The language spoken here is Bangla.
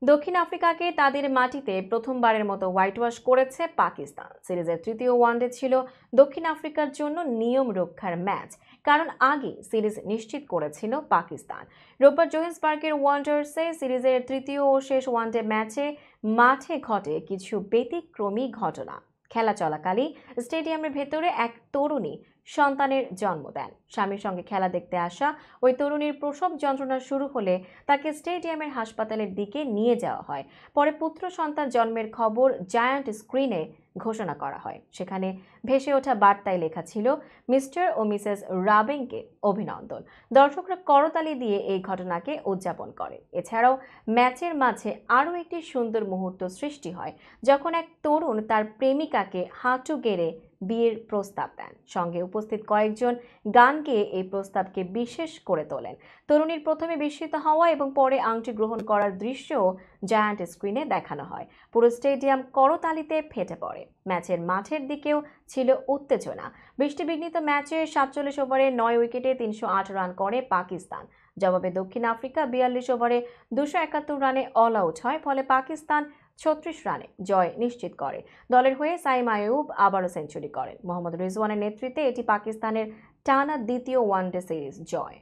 দক্ষিণ আফ্রিকাকে তাদের মাটিতে প্রথমবারের মতো হোয়াইট ওয়াশ করেছে পাকিস্তান। সিরিজের তৃতীয় ওয়ানডে ছিল দক্ষিণ আফ্রিকার জন্য নিয়ম রক্ষার ম্যাচ, কারণ আগে সিরিজ নিশ্চিত করেছিল পাকিস্তান। রোববার জোহেন্সবার্গের ওয়ান্ডার্সে সিরিজের তৃতীয় ও শেষ ওয়ানডে ম্যাচে মাঠে ঘটে কিছু ব্যতিক্রমী ঘটনা। খেলা চলাকালে স্টেডিয়ামের ভেতরে এক তরুণী সন্তানের জন্ম দেন। স্বামীর সঙ্গে খেলা দেখতে আসা ওই তরুণীর প্রসব যন্ত্রণা শুরু হলে তাকে স্টেডিয়ামের হাসপাতালের দিকে নিয়ে যাওয়া হয়। পরে পুত্র সন্তান জন্মের খবর জায়ান্ট স্ক্রিনে ঘোষণা করা হয়। সেখানে ভেসে ওঠা বার্তায় লেখা ছিল, মিস্টার ও মিসেস রাবেংকে অভিনন্দন। দর্শকরা করতালি দিয়ে এই ঘটনাকে উদযাপন করে। এছাড়াও ম্যাচের মাঝে আরও একটি সুন্দর মুহূর্ত সৃষ্টি হয়, যখন এক তরুণ তার প্রেমিকাকে হাঁটু গেড়ে বিয়ের প্রস্তাব দেন। সঙ্গে উপস্থিত কয়েকজন গান গেয়ে এই প্রস্তাবকে বিশেষ করে তোলেন। তরুণীর প্রথমে বিস্মিত হওয়া এবং পরে আংটি গ্রহণ করার দৃশ্যও জায়ান্ট স্ক্রিনে দেখানো হয়। পুরো স্টেডিয়াম করতালিতে ফেটে পড়ে। ম্যাচের মাঠের দিকেও ছিল উত্তেজনা। বৃষ্টিবিঘ্নিত ম্যাচে ৪৭ ওভারে ৯ উইকেটে ৩০৮ রান করে পাকিস্তান। জবাবে দক্ষিণ আফ্রিকা ৪২ ওভারে ২৭১ রানে অল আউট হয়। ফলে পাকিস্তান ৩৬ রানে জয় নিশ্চিত করে। দলের হয়ে সাইম আইয়ুব আবারও সেঞ্চুরি করেন। মোহাম্মদ রিজওয়ানের নেতৃত্বে এটি পাকিস্তানের টানা দ্বিতীয় ওয়ানডে সিরিজ জয়।